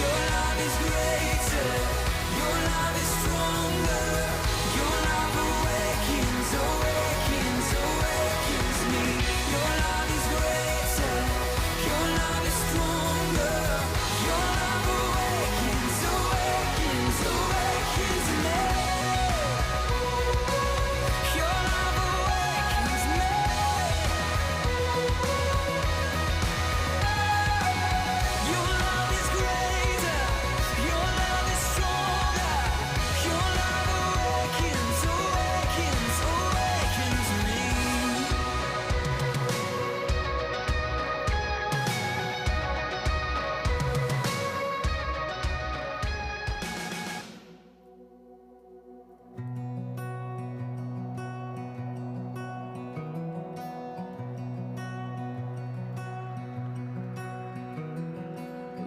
Your love is greater, your love is stronger. Your love awakens, awakens, awakens me. Your love is greater, your love is stronger. Your love awakens, awakens, awakens me. Your love awakens me. Your love is greater, your love is stronger. Your love awakens, awakens, awakens me.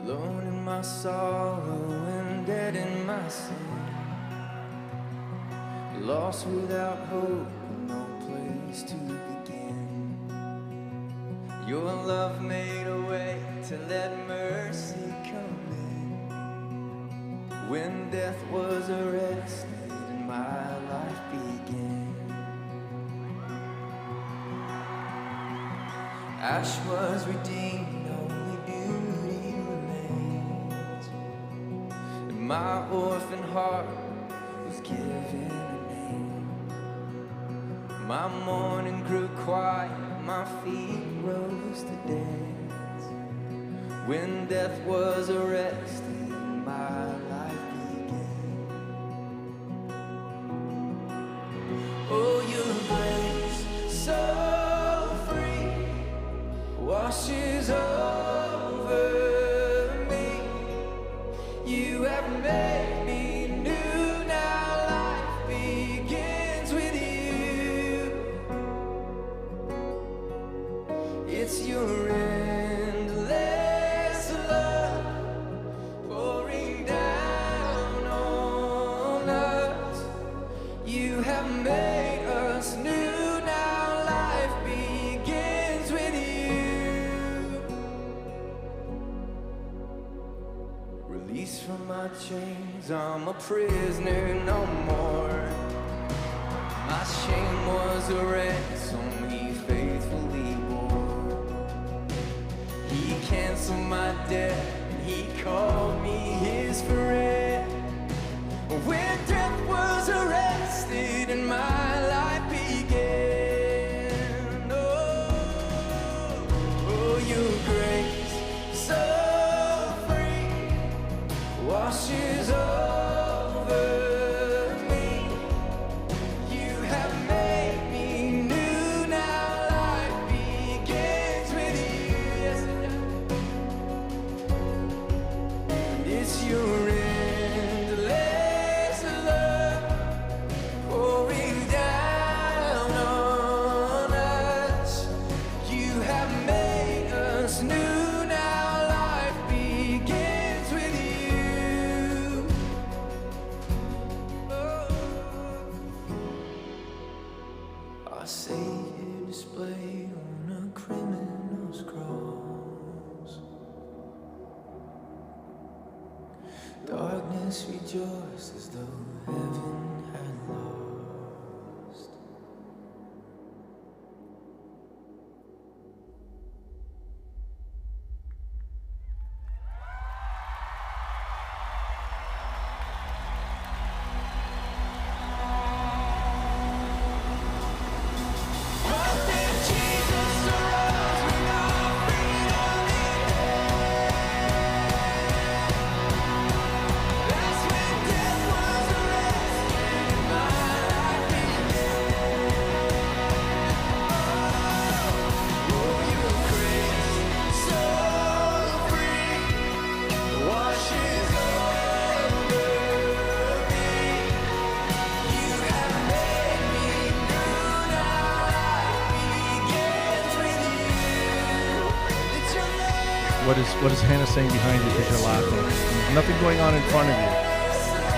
Alone in my sorrow and dead in my sin, lost without hope, no place to begin. Your love made a way to let mercy come in. When death was arrested and my life began, ash was redeemed, only beauty remains. And my orphan heart was given a name. My mourning grew quiet, my feet rose to dance. When death was arrested, my life began. Oh, your grace, so free, washes over me. You have made me new, now life begins with you. It's your endless love pouring down on us. You have made us new, now life begins with you. Released from my chains, I'm a prisoner no more. My shame was a ransom he faithfully bore. He canceled my debt and he called me his friend. When death was arrested and my life began. Oh, your grace, so free, washes over me. You have made me new, now life begins with you. Yes, it does. It's your endless love pouring down on us. You have made us new, now life begins with you. Our Savior displayed on a criminal's cross. Darkness rejoiced as though heaven had lost. But then Jesus arose with our freedom in hand. That's when death was arrested and my life began. Oh, your grace, so free, washes over me. You have made me new, now life begins with you. It's your love. What is Hannah saying behind you because you're laughing? There's nothing going on in front of you.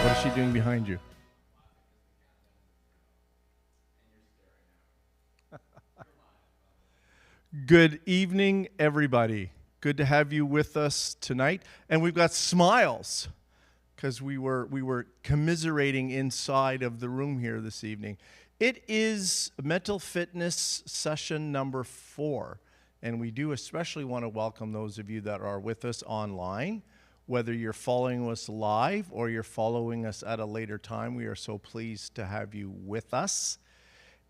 What is she doing behind you? Good evening, everybody. Good to have you with us tonight. And we've got smiles because we were commiserating inside of the room here this evening. It is mental fitness session number 4. And we do especially want to welcome those of you that are with us online. Whether you're following us live or you're following us at a later time, we are so pleased to have you with us.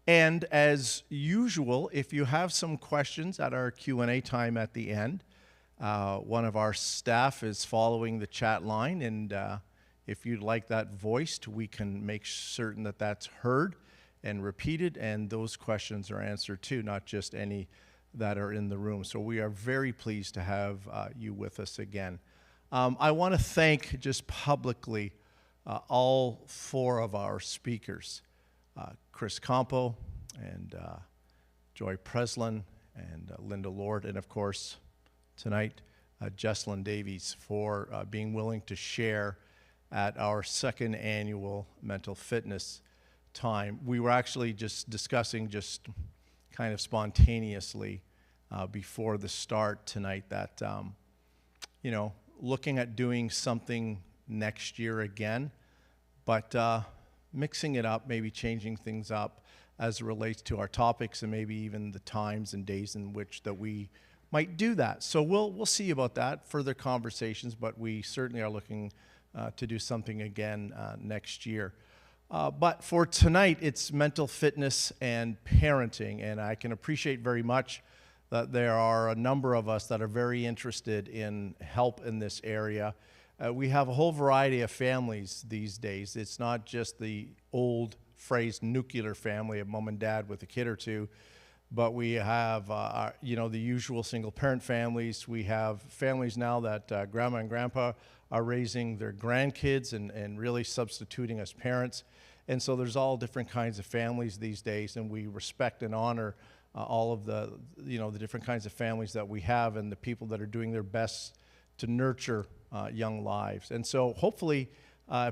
And as usual, if you have some questions at our Q&A time at the end, one of our staff is following the chat line, and if you'd like that voiced, we can make certain that that's heard and repeated, and those questions are answered too, not just any that are in the room. So we are very pleased to have you with us again. I want to thank just publicly all 4 of our speakers. Chris Campo and Joy Preslin and Linda Lord, and of course tonight Jeslyn Davies for being willing to share at our 2nd annual mental fitness time. We were actually just discussing just kind of spontaneously before the start tonight that looking at doing something next year again, but mixing it up, maybe changing things up as it relates to our topics and maybe even the times and days in which that we might do that. So we'll see about that, further conversations, but we certainly are looking to do something again next year. But for tonight, it's mental fitness and parenting, and I can appreciate very much that there are a number of us that are very interested in help in this area. We have a whole variety of families these days. It's not just the old phrase nuclear family of mom and dad with a kid or two, but we have the usual single parent families. We have families now that grandma and grandpa are raising their grandkids and really substituting as parents. And so there's all different kinds of families these days, and we respect and honor all of the different kinds of families that we have and the people that are doing their best to nurture young lives. And so hopefully,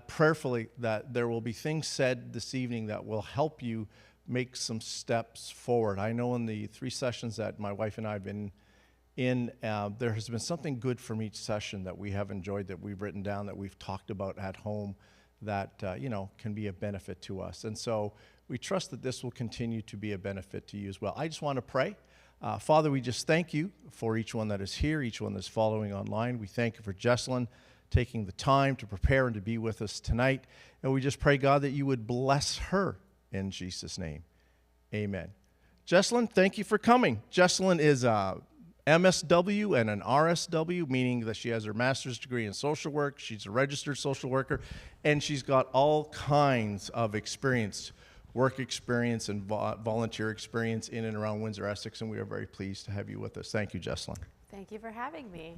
prayerfully, that there will be things said this evening that will help you make some steps forward. I know in the 3 sessions that my wife and I have been in, there has been something good from each session that we have enjoyed, that we've written down, that we've talked about at home, that can be a benefit to us. And so we trust that this will continue to be a benefit to you as well. I just want to pray. Father, we just thank you for each one that is here, each one that's following online. We thank you for Jeslyn taking the time to prepare and to be with us tonight. And we just pray, God, that you would bless her in Jesus' name. Amen. Jeslyn, thank you for coming. Jeslyn is a MSW and an RSW, meaning that she has her master's degree in social work. She's a registered social worker, and she's got all kinds of experience, work experience and volunteer experience in and around Windsor, Essex, and we are very pleased to have you with us. Thank you, Jeslyn. Thank you for having me.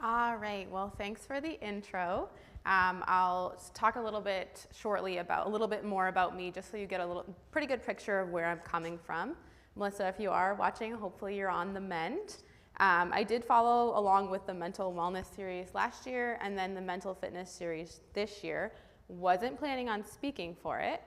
All right, well, thanks for the intro. I'll talk a little bit shortly about a little bit more about me, just so you get a pretty good picture of where I'm coming from. Melissa, if you are watching, hopefully you're on the mend. I did follow along with the mental wellness series last year and then the mental fitness series this year. Wasn't planning on speaking for it.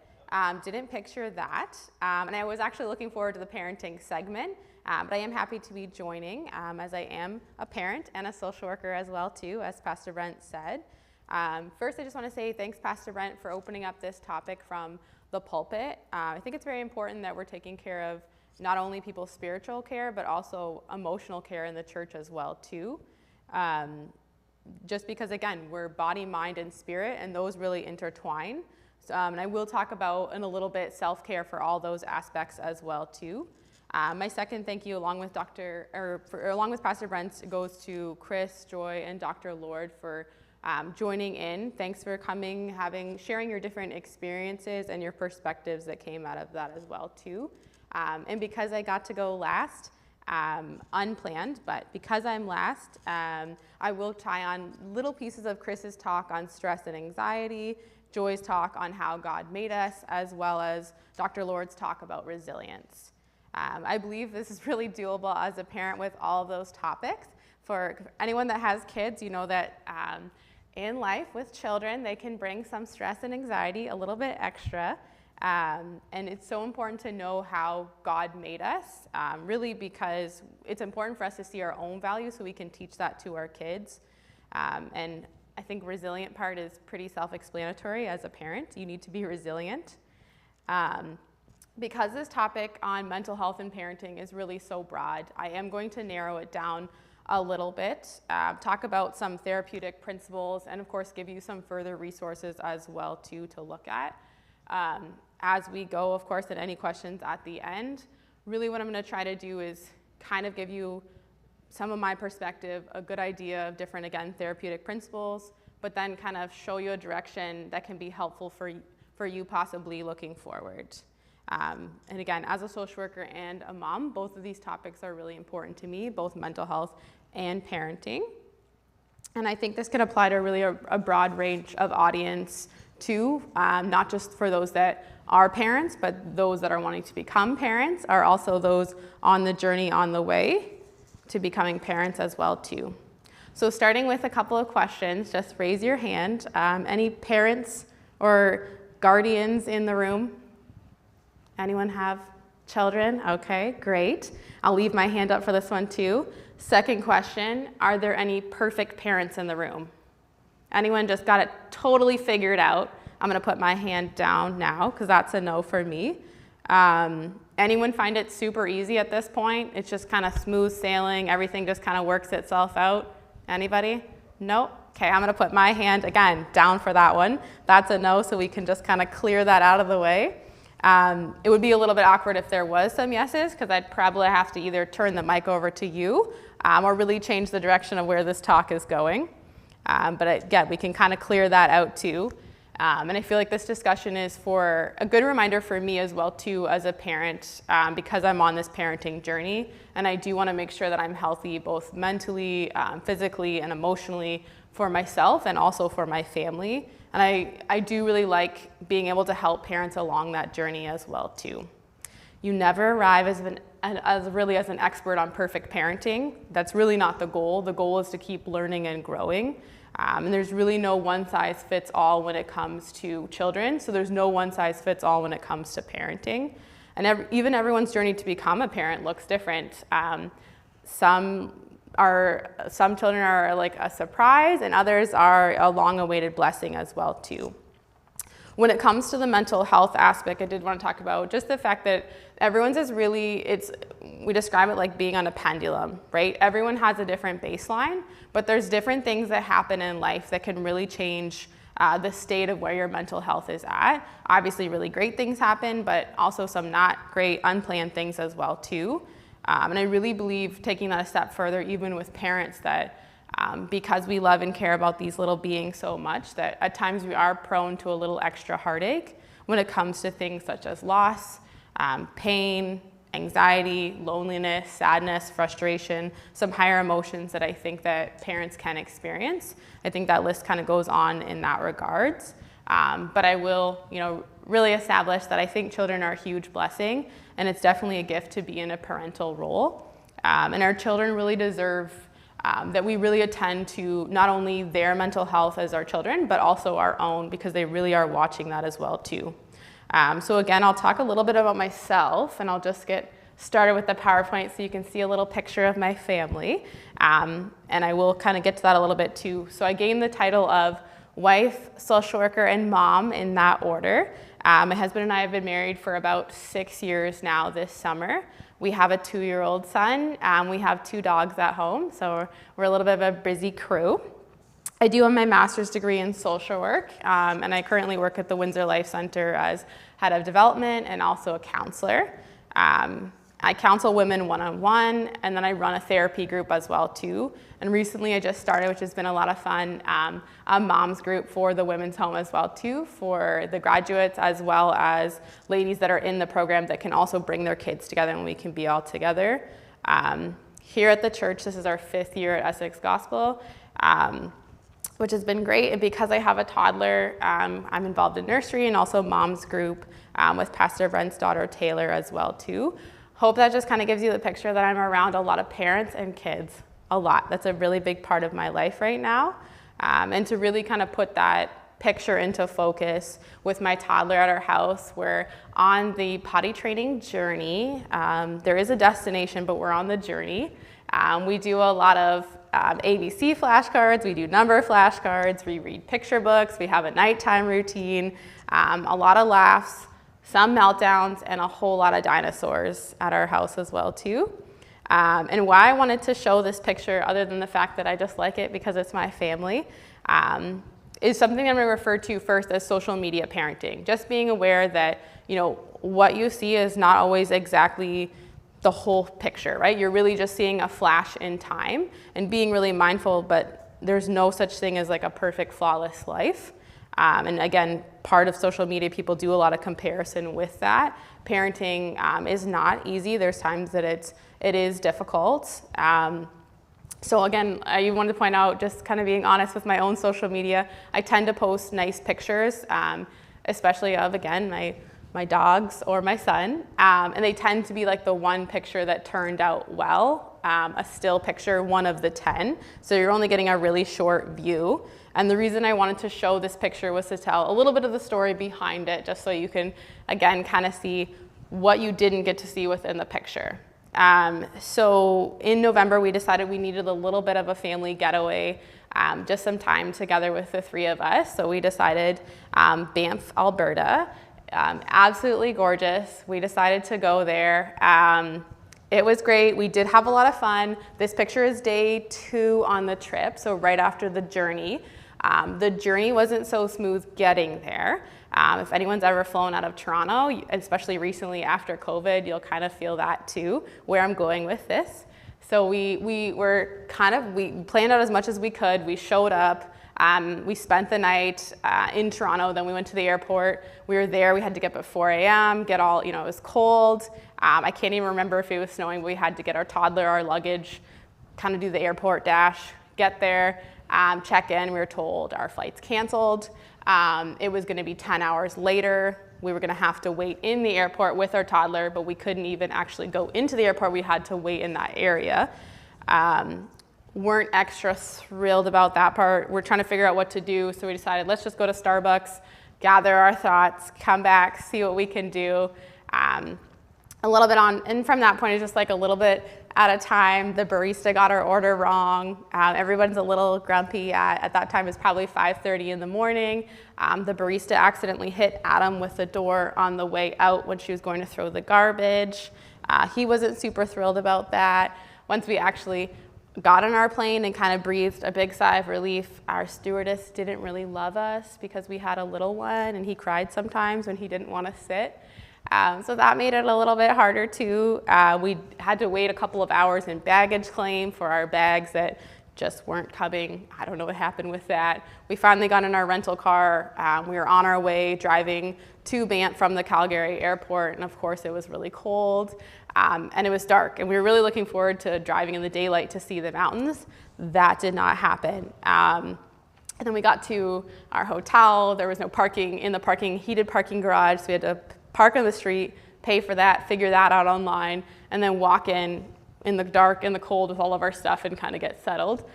Didn't picture that. And I was actually looking forward to the parenting segment, but I am happy to be joining as I am a parent and a social worker as well too, as Pastor Brent said. First, I just want to say thanks, Pastor Brent, for opening up this topic from the pulpit. I think it's very important that we're taking care of not only people's spiritual care, but also emotional care in the church as well too. Just because, again, we're body, mind, and spirit, and those really intertwine. And I will talk about in a little bit self-care for all those aspects as well too. My second thank you, along with Pastor Brent, goes to Chris, Joy, and Dr. Lord for joining in. Thanks for coming, sharing your different experiences and your perspectives that came out of that as well too. And because I got to go last, unplanned, but because I'm last, I will tie on little pieces of Chris's talk on stress and anxiety, Joy's talk on how God made us, as well as Dr. Lord's talk about resilience. I believe this is really doable as a parent with all of those topics. For anyone that has kids, you know that in life with children, they can bring some stress and anxiety a little bit extra. And it's so important to know how God made us, really because it's important for us to see our own value so we can teach that to our kids. And I think resilient part is pretty self-explanatory as a parent. You need to be resilient. Because this topic on mental health and parenting is really so broad, I am going to narrow it down a little bit, talk about some therapeutic principles, and of course give you some further resources as well too to look at. As we go, of course, and any questions at the end, really what I'm going to try to do is kind of give you some of my perspective, a good idea of different, again, therapeutic principles, but then kind of show you a direction that can be helpful for you possibly looking forward. And again, as a social worker and a mom, both of these topics are really important to me, both mental health and parenting. And I think this can apply to really a broad range of audience too, not just for those that are parents, but those that are wanting to become parents, are also those on the journey on the way to becoming parents as well too. So starting with a couple of questions, just raise your hand. Any parents or guardians in the room? Anyone have children? Okay, great. I'll leave my hand up for this one too. Second question, are there any perfect parents in the room? Anyone just got it totally figured out? I'm gonna put my hand down now because that's a no for me. Anyone find it super easy at this point? It's just kind of smooth sailing, everything just kind of works itself out? Anybody? Nope. Okay, I'm gonna put my hand, again, down for that one. That's a no, so we can just kind of clear that out of the way. It would be a little bit awkward if there was some yeses, because I'd probably have to either turn the mic over to you or really change the direction of where this talk is going. But again, we can kind of clear that out too. And I feel like this discussion is for a good reminder for me as well too as a parent, because I'm on this parenting journey, and I do want to make sure that I'm healthy both mentally, physically, and emotionally for myself and also for my family. And I do really like being able to help parents along that journey as well too. You never arrive as an expert on perfect parenting. That's really not the goal. The goal is to keep learning and growing. And there's really no one size fits all when it comes to children. So there's no one size fits all when it comes to parenting. And even everyone's journey to become a parent looks different. Some children are like a surprise, and others are a long-awaited blessing as well too. When it comes to the mental health aspect, I did want to talk about just the fact that everyone's is really, we describe it like being on a pendulum, right? Everyone has a different baseline, but there's different things that happen in life that can really change the state of where your mental health is at. Obviously, really great things happen, but also some not great, unplanned things as well too. And I really believe taking that a step further, even with parents, that because we love and care about these little beings so much, that at times we are prone to a little extra heartache when it comes to things such as loss, pain, anxiety, loneliness, sadness, frustration, some higher emotions that I think that parents can experience. I think that list kind of goes on in that regards. But I will, really establish that I think children are a huge blessing, and it's definitely a gift to be in a parental role. And our children really deserve that we really attend to not only their mental health as our children, but also our own, because they really are watching that as well too. So again, I'll talk a little bit about myself, and I'll just get started with the PowerPoint so you can see a little picture of my family. And I will kind of get to that a little bit too. So I gained the title of wife, social worker, and mom in that order. My husband and I have been married for about 6 years now this summer. We have a 2-year-old son. We have 2 dogs at home, so we're a little bit of a busy crew. I do have my master's degree in social work, and I currently work at the Windsor Life Center as head of development and also a counselor. I counsel women one-on-one, and then I run a therapy group as well too. And recently I just started, which has been a lot of fun, a mom's group for the women's home as well too, for the graduates as well as ladies that are in the program that can also bring their kids together and we can be all together. Here at the church, this is our 5th year at Essex Gospel, which has been great. And because I have a toddler, I'm involved in nursery and also mom's group with Pastor Brent's daughter Taylor as well too. Hope that just kind of gives you the picture that I'm around a lot of parents and kids, a lot. That's a really big part of my life right now. And to really kind of put that picture into focus with my toddler at our house. We're on the potty training journey. There is a destination, but we're on the journey. We do a lot of ABC flashcards, we do number flashcards, we read picture books, we have a nighttime routine, a lot of laughs, some meltdowns, and a whole lot of dinosaurs at our house as well too. And why I wanted to show this picture, other than the fact that I just like it because it's my family, is something I'm going to refer to first as social media parenting. Just being aware that, you know, what you see is not always exactly the whole picture, right? You're really just seeing a flash in time and being really mindful, but there's no such thing as like a perfect, flawless life. And again, part of social media, people do a lot of comparison with that. Parenting is not easy. There's times that it is difficult. So again, I wanted to point out, just kind of being honest with my own social media, I tend to post nice pictures, especially of, again, my dogs or my son, and they tend to be like the one picture that turned out well, a still picture, one of the 10. So you're only getting a really short view. And the reason I wanted to show this picture was to tell a little bit of the story behind it, just so you can, again, kind of see what you didn't get to see within the picture. So in November, we decided we needed a little bit of a family getaway, just some time together with the three of us. So we decided Banff, Alberta. Absolutely gorgeous. We decided to go there. It was great. We did have a lot of fun. This picture is day 2 on the trip, so right after the journey. The journey wasn't so smooth getting there. If anyone's ever flown out of Toronto, especially recently after COVID, you'll kind of feel that too, where I'm going with this. So we planned out as much as we could. We showed up. We spent the night in Toronto, then we went to the airport. We were there, we had to get up at 4 a.m., it was cold. I can't even remember if it was snowing, but we had to get our toddler, our luggage, kind of do the airport dash, get there, check in. We were told our flight's canceled. It was gonna be 10 hours later. We were gonna have to wait in the airport with our toddler, but we couldn't even actually go into the airport. We had to wait in that area. Weren't extra thrilled about that part. We're trying to figure out what to do, so we decided let's just go to Starbucks, gather our thoughts, come back, see what we can do. A little bit on, and from that point, it's just like a little bit at a time. The barista got our order wrong. Everyone's a little grumpy. At that time, it's probably 5:30 in the morning. The barista accidentally hit Adam with the door on the way out when she was going to throw the garbage. He wasn't super thrilled about that. Once we actually got on our plane and kind of breathed a big sigh of relief, our stewardess didn't really love us because we had a little one and he cried sometimes when he didn't want to sit. So that made it a little bit harder too. We had to wait a couple of hours in baggage claim for our bags that just weren't coming. I don't know what happened with that. We finally got in our rental car. We were on our way driving to Banff from the Calgary airport, and of course it was really cold and it was dark, and we were really looking forward to driving in the daylight to see the mountains. That did not happen. And then we got to our hotel. There was no parking in the heated parking garage, so we had to park on the street, pay for that, figure that out online, and then walk in the dark, in the cold with all of our stuff and kind of get settled.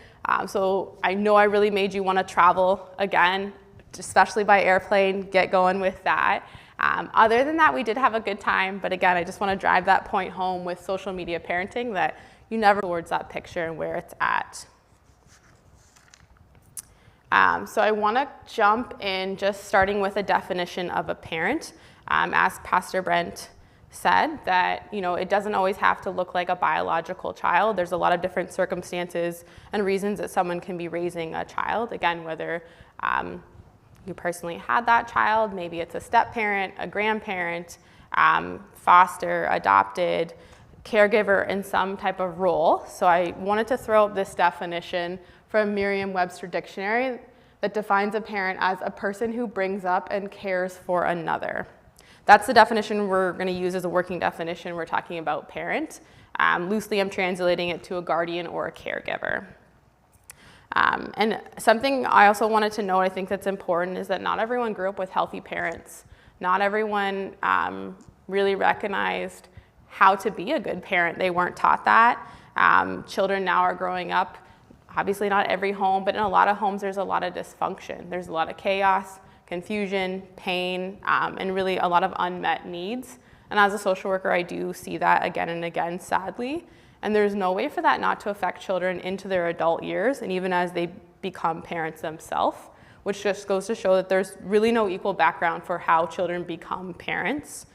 So I know I really made you want to travel again, especially by airplane, get going with that. Other than that, we did have a good time, but again, I just want to drive that point home with social media parenting, that you never towards that picture and where it's at. So I want to jump in just starting with a definition of a parent. As Pastor Brent said, that it doesn't always have to look like a biological child. There's a lot of different circumstances and reasons that someone can be raising a child. Again, whether you personally had that child, maybe it's a step parent, a grandparent, foster, adopted, caregiver in some type of role. So I wanted to throw up this definition from Merriam-Webster Dictionary that defines a parent as a person who brings up and cares for another. That's the definition we're going to use as a working definition. We're talking about parent. Loosely, I'm translating it to a guardian or a caregiver. And something I also wanted to note, I think that's important, is that not everyone grew up with healthy parents. Not everyone really recognized how to be a good parent. They weren't taught that. Children now are growing up Obviously not every home, but in a lot of homes there's a lot of dysfunction. There's a lot of chaos, confusion, pain, and really a lot of unmet needs. And as a social worker, I do see that again and again, sadly. And there's no way for that not to affect children into their adult years and even as they become parents themselves, which just goes to show that there's really no equal background for how children become parents.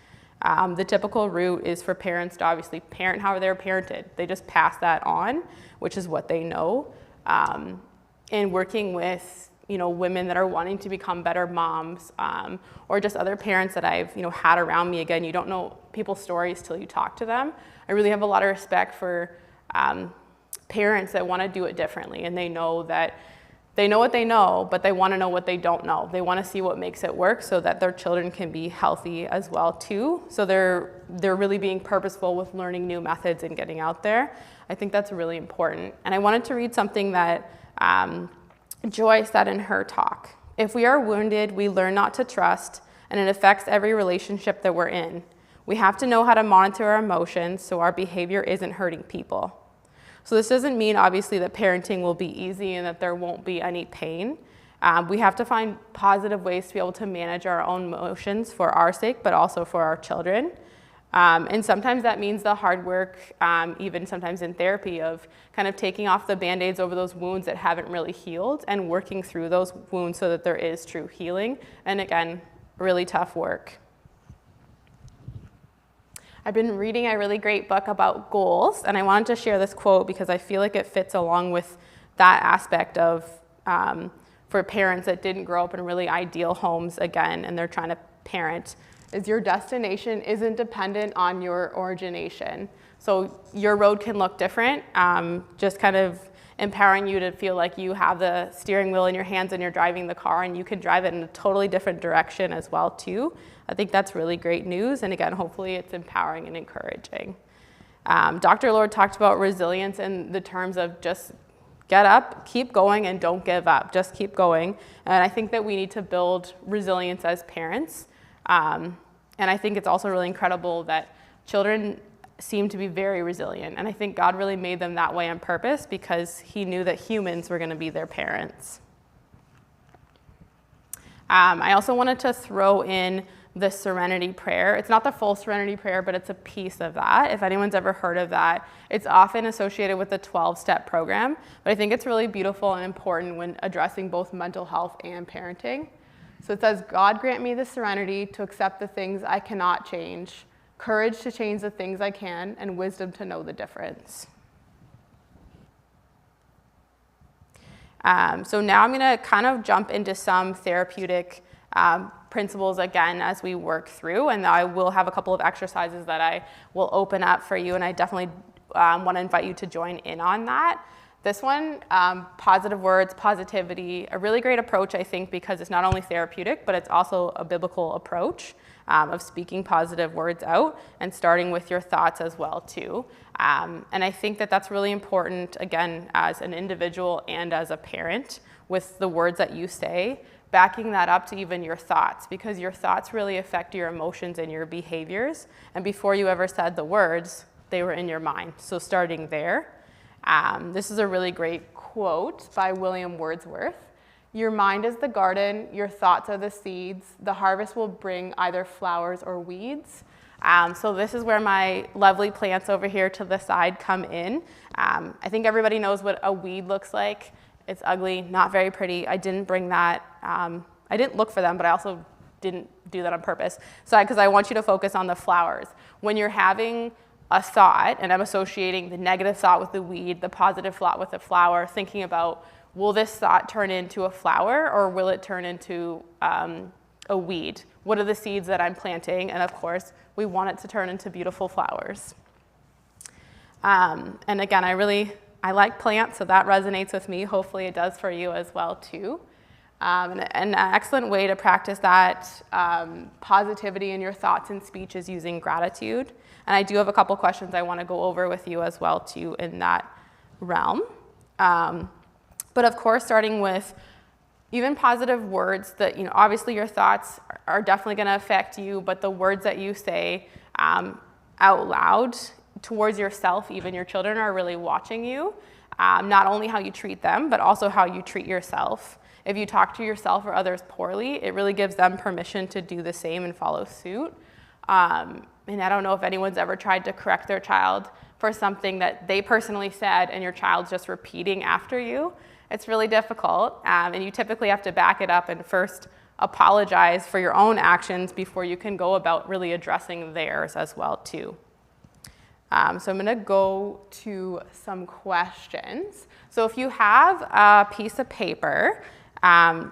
The typical route is for parents to obviously parent how they're parented. They just pass that on, which is what they know. And working with women that are wanting to become better moms, or just other parents that I've had around me. Again, you don't know people's stories till you talk to them. I really have a lot of respect for parents that want to do it differently, and they know that they know what they know, but they want to know what they don't know. They want to see what makes it work so that their children can be healthy as well too. So they're really being purposeful with learning new methods and getting out there. I think that's really important. And I wanted to read something that Joy said in her talk. If we are wounded, we learn not to trust, and it affects every relationship that we're in. We have to know how to monitor our emotions so our behavior isn't hurting people. So this doesn't mean, obviously, that parenting will be easy and that there won't be any pain. We have to find positive ways to be able to manage our own emotions for our sake, but also for our children. And sometimes that means the hard work, even sometimes in therapy, of kind of taking off the Band-Aids over those wounds that haven't really healed and working through those wounds so that there is true healing. And again, really tough work. I've been reading a really great book about goals, and I wanted to share this quote because I feel like it fits along with that aspect of for parents that didn't grow up in really ideal homes again, and they're trying to parent, is your destination isn't dependent on your origination. So your road can look different, just kind of empowering you to feel like you have the steering wheel in your hands and you're driving the car, and you can drive it in a totally different direction as well too. I think that's really great news, and again, hopefully it's empowering and encouraging. Dr. Lord talked about resilience in the terms of just get up, keep going, and don't give up. Just keep going. And I think that we need to build resilience as parents. And I think it's also really incredible that children seem to be very resilient. And I think God really made them that way on purpose because he knew that humans were going to be their parents. I also wanted to throw in the serenity prayer. It's not the full serenity prayer, but it's a piece of that. If anyone's ever heard of that, it's often associated with the 12-step program, but I think it's really beautiful and important when addressing both mental health and parenting. So it says, God grant me the serenity to accept the things I cannot change, courage to change the things I can, and wisdom to know the difference. So now I'm gonna kind of jump into some therapeutic principles again as we work through, and I will have a couple of exercises that I will open up for you, and I definitely want to invite you to join in on that. This one, positive words, positivity, a really great approach, I think, because it's not only therapeutic, but it's also a biblical approach of speaking positive words out and starting with your thoughts as well too. And I think that that's really important, again, as an individual and as a parent, with the words that you say, backing that up to even your thoughts, because your thoughts really affect your emotions and your behaviors. And before you ever said the words, they were in your mind. So starting there. This is a really great quote by William Wordsworth. Your mind is the garden, your thoughts are the seeds. The harvest will bring either flowers or weeds. So this is where my lovely plants over here to the side come in. I think everybody knows what a weed looks like. It's ugly, not very pretty. I didn't bring that. I didn't look for them, but I also didn't do that on purpose. So because I want you to focus on the flowers. When you're having a thought, and I'm associating the negative thought with the weed, the positive thought with the flower, thinking about, will this thought turn into a flower or will it turn into a weed? What are the seeds that I'm planting? And of course, we want it to turn into beautiful flowers. And again, I like plants, so that resonates with me. Hopefully it does for you as well too. And an excellent way to practice that positivity in your thoughts and speech is using gratitude. And I do have a couple questions I want to go over with you as well too in that realm. But of course, starting with even positive words that, obviously your thoughts are definitely going to affect you, but the words that you say out loud towards yourself, even your children are really watching you. not only how you treat them, but also how you treat yourself. If you talk to yourself or others poorly, it really gives them permission to do the same and follow suit. And I don't know if anyone's ever tried to correct their child for something that they personally said and your child's just repeating after you. It's really difficult, and you typically have to back it up and first apologize for your own actions before you can go about really addressing theirs as well too. So I'm gonna go to some questions. So if you have a piece of paper,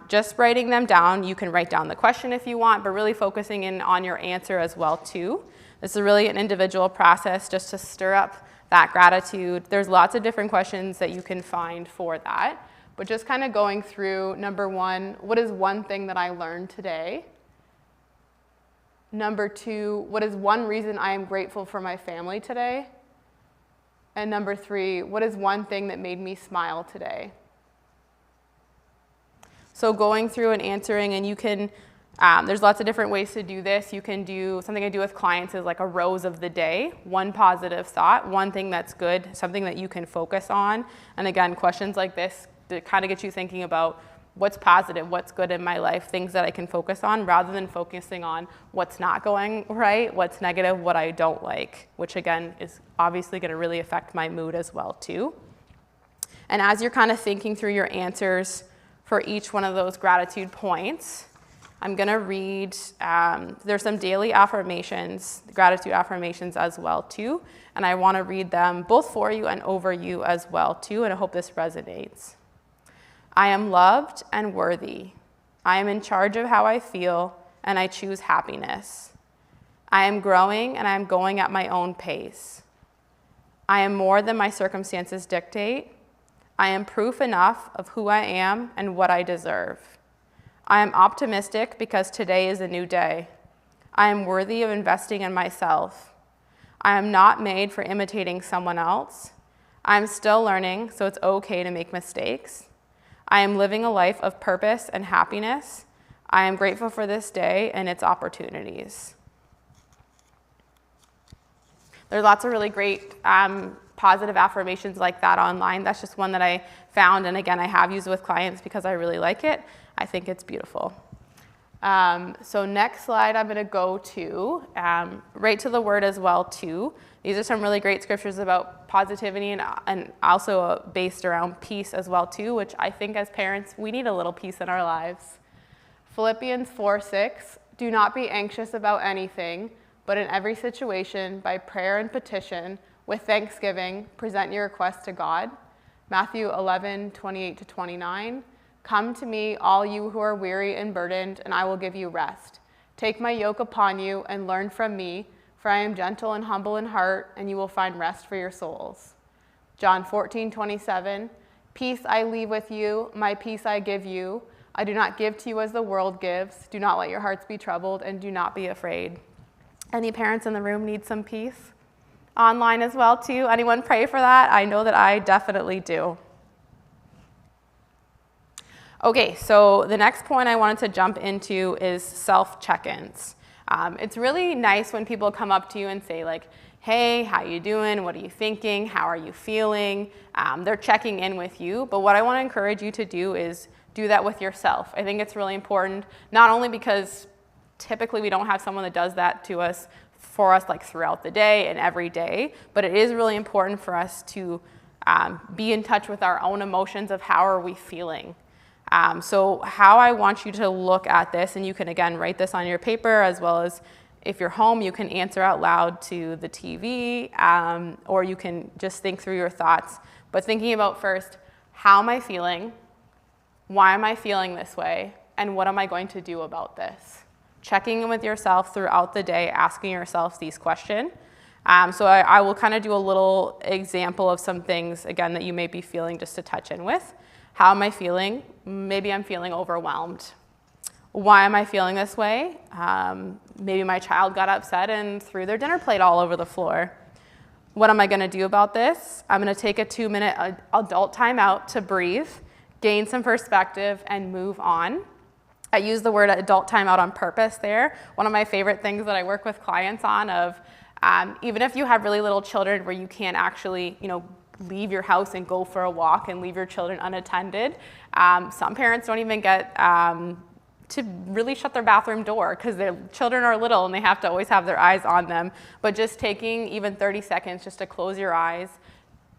just writing them down, you can write down the question if you want, but really focusing in on your answer as well too. This is really an individual process just to stir up that gratitude. There's lots of different questions that you can find for that, but just kind of going through, number one, what is one thing that I learned today? Number two, what is one reason I am grateful for my family today? And number three, what is one thing that made me smile today? So going through and answering, and you can, there's lots of different ways to do this. You can do, something I do with clients is like a rose of the day, one positive thought, one thing that's good, something that you can focus on. And again, questions like this to kind of get you thinking about what's positive, what's good in my life, things that I can focus on rather than focusing on what's not going right, what's negative, what I don't like, which again is obviously going to really affect my mood as well too. And as you're kind of thinking through your answers for each one of those gratitude points, I'm going to read, there's some daily affirmations, gratitude affirmations as well too, and I want to read them both for you and over you as well too, and I hope this resonates. I am loved and worthy. I am in charge of how I feel, and I choose happiness. I am growing, and I am going at my own pace. I am more than my circumstances dictate. I am proof enough of who I am and what I deserve. I am optimistic because today is a new day. I am worthy of investing in myself. I am not made for imitating someone else. I am still learning, so it's okay to make mistakes. I am living a life of purpose and happiness. I am grateful for this day and its opportunities. There's lots of really great positive affirmations like that online. That's just one that I found, and again, I have used it with clients because I really like it. I think it's beautiful. So next slide I'm going to go to, right to the word as well too. These are some really great scriptures about positivity and also based around peace as well too, which I think as parents, we need a little peace in our lives. Philippians 4:6, do not be anxious about anything, but in every situation, by prayer and petition, with thanksgiving, present your requests to God. Matthew 11:28-29, come to me, all you who are weary and burdened, and I will give you rest. Take my yoke upon you and learn from me, for I am gentle and humble in heart, and you will find rest for your souls. John 14:27, peace I leave with you, my peace I give you. I do not give to you as the world gives. Do not let your hearts be troubled, and do not be afraid. Any parents in the room need some peace? Online as well too. Anyone pray for that? I know that I definitely do. Okay, so the next point I wanted to jump into is self-check-ins. It's really nice when people come up to you and say like, hey, how you doing? What are you thinking? How are you feeling? They're checking in with you, but what I want to encourage you to do is do that with yourself. I think it's really important, not only because typically we don't have someone that does that to us for us like throughout the day and every day, but it is really important for us to be in touch with our own emotions of how are we feeling. So how I want you to look at this, and you can again write this on your paper as well as if you're home, you can answer out loud to the TV, or you can just think through your thoughts. But thinking about first, how am I feeling? Why am I feeling this way? And what am I going to do about this? Checking in with yourself throughout the day, asking yourself these questions. So I will kind of do a little example of some things, again, that you may be feeling just to touch in with. How am I feeling? Maybe I'm feeling overwhelmed. Why am I feeling this way? Maybe my child got upset and threw their dinner plate all over the floor. What am I going to do about this? I'm going to take a 2-minute adult timeout to breathe, gain some perspective, and move on. I use the word adult timeout on purpose there. One of my favorite things that I work with clients on of even if you have really little children where you can't actually, leave your house and go for a walk and leave your children unattended. Some parents don't even get to really shut their bathroom door because their children are little and they have to always have their eyes on them. But just taking even 30 seconds just to close your eyes,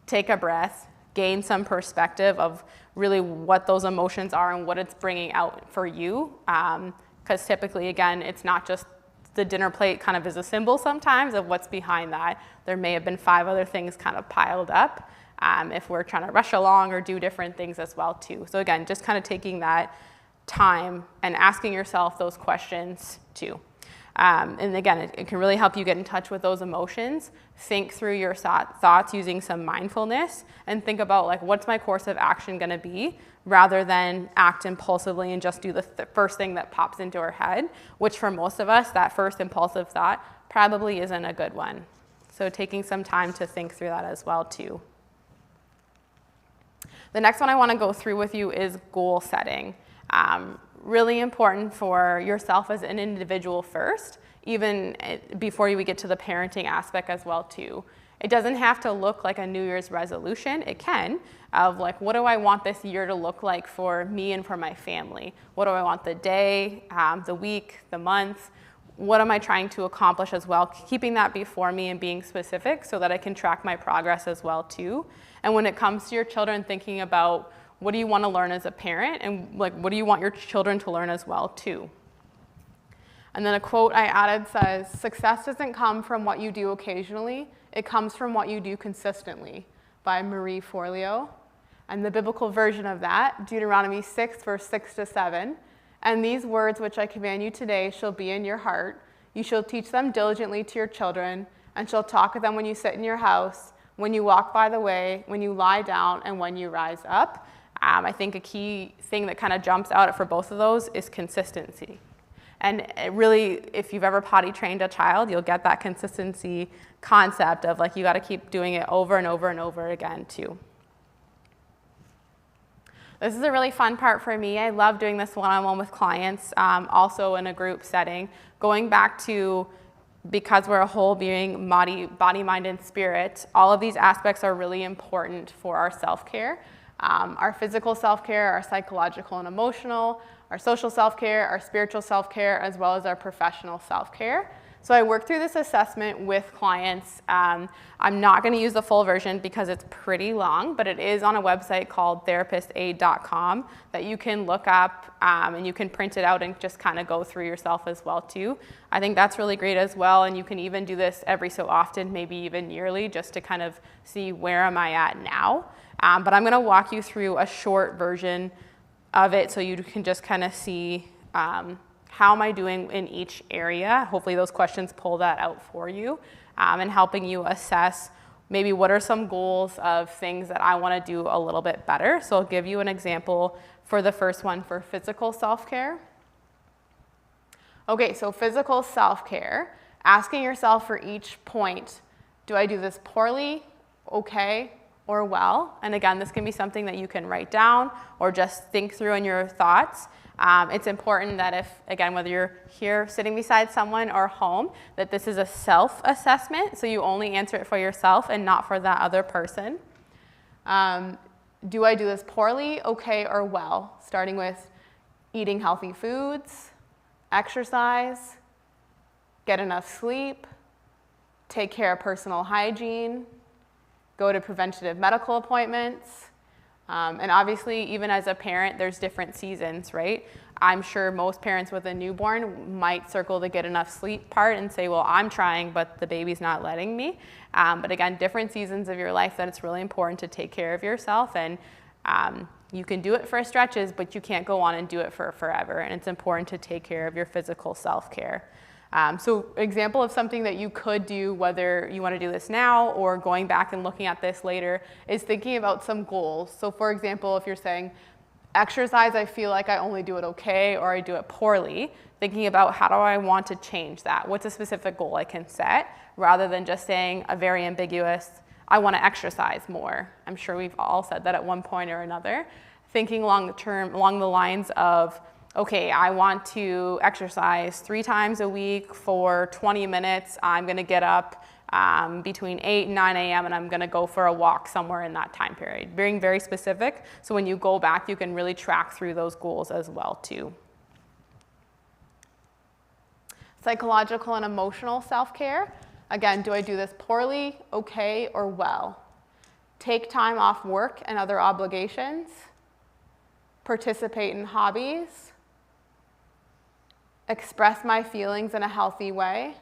take a breath, gain some perspective of really what those emotions are and what it's bringing out for you. Because typically, again, it's not just the dinner plate kind of is a symbol sometimes of what's behind that. There may have been 5 other things kind of piled up if we're trying to rush along or do different things as well too. So again, just kind of taking that time and asking yourself those questions too. And again, it can really help you get in touch with those emotions, think through your thoughts using some mindfulness, and think about like, what's my course of action gonna be, rather than act impulsively and just do the first thing that pops into our head, which for most of us, that first impulsive thought probably isn't a good one. So taking some time to think through that as well too. The next one I wanna go through with you is goal setting. Really important for yourself as an individual first, even before we get to the parenting aspect as well too. It doesn't have to look like a New Year's resolution. It can, of like, what do I want this year to look like for me and for my family? What do I want the day, the week, the month? What am I trying to accomplish as well? Keeping that before me and being specific so that I can track my progress as well too. And when it comes to your children, thinking about what do you want to learn as a parent, and like, what do you want your children to learn as well too? And then a quote I added says, "Success doesn't come from what you do occasionally, it comes from what you do consistently," by Marie Forleo. And the biblical version of that, Deuteronomy 6, verse 6-7, "And these words which I command you today shall be in your heart. You shall teach them diligently to your children, and shall talk of them when you sit in your house, when you walk by the way, when you lie down, and when you rise up." I think a key thing that kind of jumps out for both of those is consistency. And it really, if you've ever potty trained a child, you'll get that consistency concept of like, you got to keep doing it over and over and over again too. This is a really fun part for me. I love doing this one-on-one with clients, also in a group setting. Going back to, because we're a whole being, body, mind, and spirit, all of these aspects are really important for our self-care. Our physical self-care, our psychological and emotional, our social self-care, our spiritual self-care, as well as our professional self-care. So I work through this assessment with clients. I'm not going to use the full version because it's pretty long, but it is on a website called therapistaid.com that you can look up and you can print it out and just kind of go through yourself as well too. I think that's really great as well, and you can even do this every so often, maybe even yearly, just to kind of see where am I at now. But I'm going to walk you through a short version of it so you can just kind of see how am I doing in each area. Hopefully those questions pull that out for you and helping you assess maybe what are some goals of things that I want to do a little bit better. So I'll give you an example for the first one for physical self-care. Okay, so physical self-care, asking yourself for each point, do I do this poorly, okay, or well? And again, this can be something that you can write down or just think through in your thoughts. It's important that if, again, whether you're here sitting beside someone or home, that this is a self-assessment, so you only answer it for yourself and not for that other person. Do I do this poorly, okay, or well? Starting with eating healthy foods, exercise, get enough sleep, take care of personal hygiene, go to preventative medical appointments. And obviously, even as a parent, there's different seasons, right? I'm sure most parents with a newborn might circle the get enough sleep part and say, well, I'm trying, but the baby's not letting me. But again, different seasons of your life that it's really important to take care of yourself. And you can do it for stretches, but you can't go on and do it for forever. And it's important to take care of your physical self-care. So example of something that you could do, whether you want to do this now or going back and looking at this later, is thinking about some goals. So for example, if you're saying, exercise, I feel like I only do it okay or I do it poorly, thinking about how do I want to change that? What's a specific goal I can set, rather than just saying a very ambiguous, I want to exercise more. I'm sure we've all said that at one point or another. Thinking long term, along the lines of, okay, I want to exercise 3 times a week for 20 minutes. I'm going to get up between 8 and 9 a.m. and I'm going to go for a walk somewhere in that time period. Being very specific, so when you go back, you can really track through those goals as well too. Psychological and emotional self-care. Again, do I do this poorly, okay, or well? Take time off work and other obligations. Participate in hobbies. Express my feelings in a healthy way.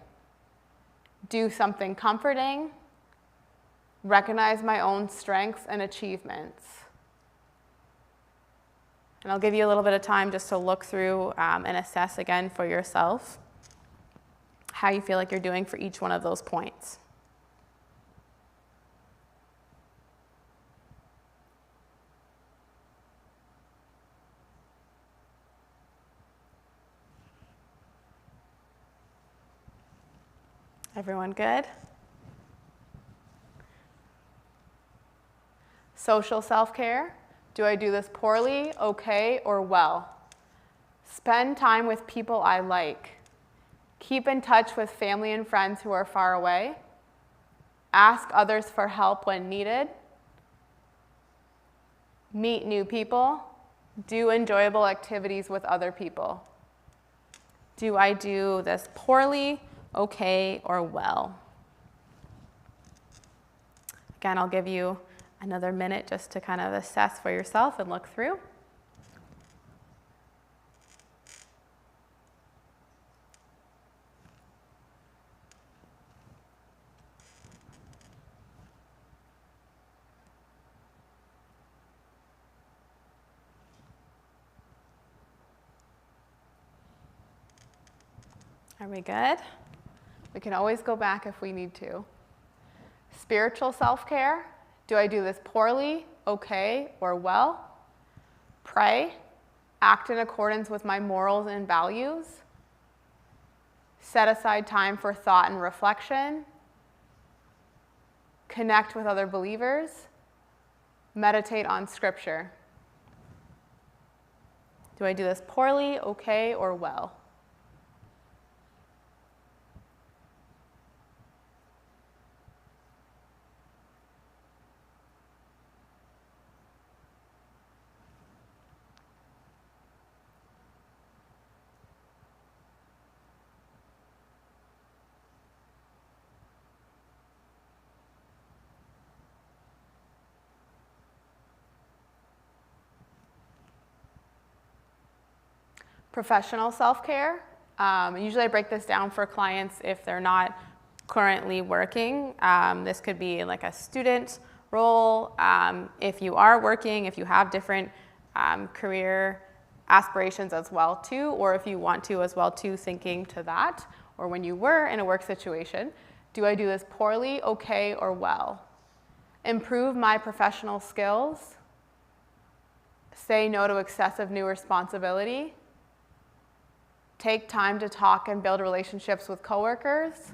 Do something comforting. Recognize my own strengths and achievements. And I'll give you a little bit of time just to look through and assess again for yourself how you feel like you're doing for each one of those points. Everyone good? Social self-care. Do I do this poorly, okay, or well? Spend time with people I like. Keep in touch with family and friends who are far away. Ask others for help when needed. Meet new people. Do enjoyable activities with other people. Do I do this poorly, okay, or well? Again, I'll give you another minute just to kind of assess for yourself and look through. Are we good? We can always go back if we need to. Spiritual self-care. Do I do this poorly, okay, or well? Pray. Act in accordance with my morals and values. Set aside time for thought and reflection. Connect with other believers. Meditate on scripture. Do I do this poorly, okay, or well? Professional self-care. Usually I break this down for clients if they're not currently working. This could be like a student role. If you are working, if you have different career aspirations as well too, or if you want to as well too, thinking to that, or when you were in a work situation, do I do this poorly, okay, or well? Improve my professional skills. Say no to excessive new responsibility. Take time to talk and build relationships with coworkers.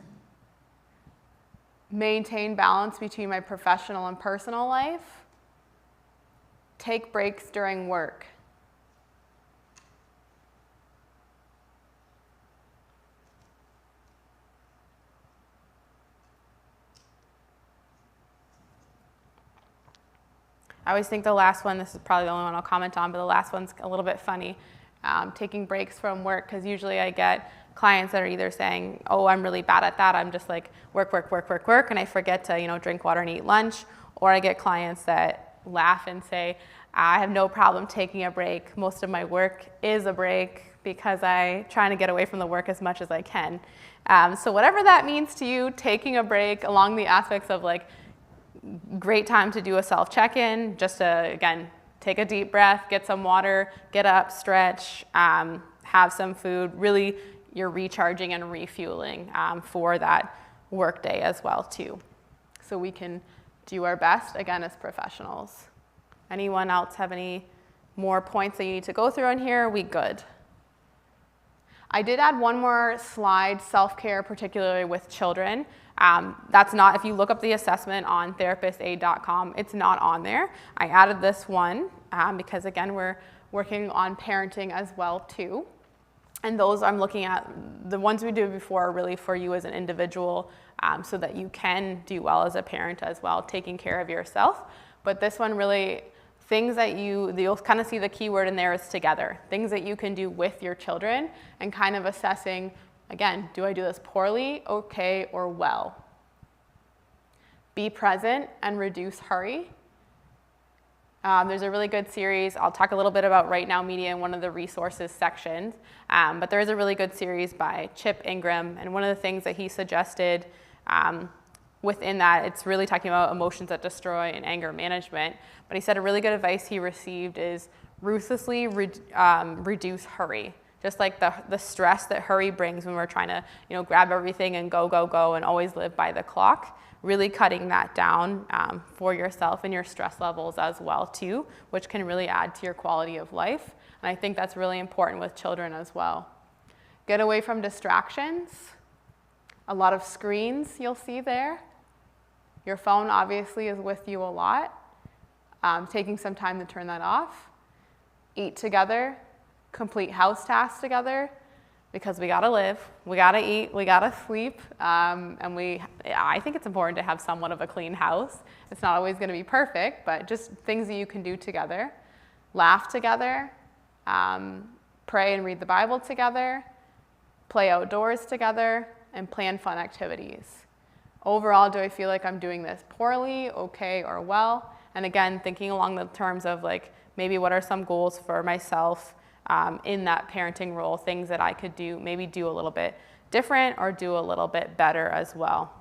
Maintain balance between my professional and personal life. Take breaks during work. I always think the last one, this is probably the only one I'll comment on, but the last one's a little bit funny. Taking breaks from work, because usually I get clients that are either saying, oh, I'm really bad at that, I'm just like work, and I forget to drink water and eat lunch. Or I get clients that laugh and say, I have no problem taking a break. Most of my work is a break because I'm trying to get away from the work as much as I can. So whatever that means to you, taking a break along the aspects of like great time to do a self-check-in, just to, again, take a deep breath, get some water, get up, stretch, have some food. Really, you're recharging and refueling for that work day as well too. So we can do our best, again, as professionals. Anyone else have any more points that you need to go through in here? Are we good? I did add one more slide, self-care, particularly with children. That's not, if you look up the assessment on therapistaid.com, it's not on there. I added this one because, again, we're working on parenting as well too. And those I'm looking at, the ones we did before are really for you as an individual, so that you can do well as a parent as well, taking care of yourself. But this one really, things that you'll kind of see the key word in there is together. Things that you can do with your children and kind of assessing, again, do I do this poorly, okay, or well? Be present and reduce hurry. There's a really good series. I'll talk a little bit about Right Now Media in one of the resources sections. But there is a really good series by Chip Ingram. And one of the things that he suggested within that, it's really talking about emotions that destroy and anger management. But he said a really good advice he received is ruthlessly reduce hurry. Just like the stress that hurry brings when we're trying to, grab everything and go, and always live by the clock. Really cutting that down for yourself and your stress levels as well too, which can really add to your quality of life. And I think that's really important with children as well. Get away from distractions. A lot of screens you'll see there. Your phone obviously is with you a lot. Taking some time to turn that off. Eat together. Complete house tasks together. Because we gotta live, we gotta eat, we gotta sleep, and I think it's important to have somewhat of a clean house. It's not always gonna be perfect, but just things that you can do together. Laugh together, pray and read the Bible together, play outdoors together, and plan fun activities. Overall, do I feel like I'm doing this poorly, okay, or well? And again, thinking along the terms of maybe what are some goals for myself, in that parenting role, things that I could do, maybe do a little bit different or do a little bit better as well.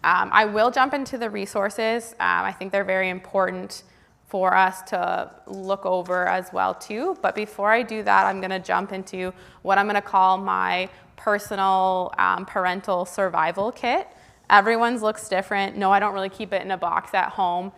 I will jump into the resources. I think they're very important for us to look over as well too. But before I do that, I'm gonna jump into what I'm gonna call my personal parental survival kit. Everyone's looks different. No, I don't really keep it in a box at home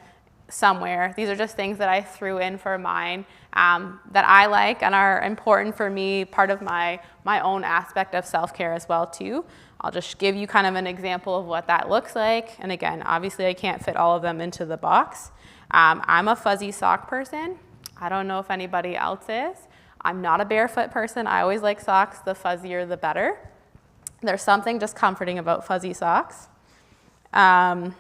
somewhere. These are just things that I threw in for mine that I like and are important for me, part of my own aspect of self-care as well too. I'll just give you kind of an example of what that looks like. And again, obviously I can't fit all of them into the box. I'm a fuzzy sock person. I don't know if anybody else is. I'm not a barefoot person. I always like socks. The fuzzier, the better. There's something just comforting about fuzzy socks. And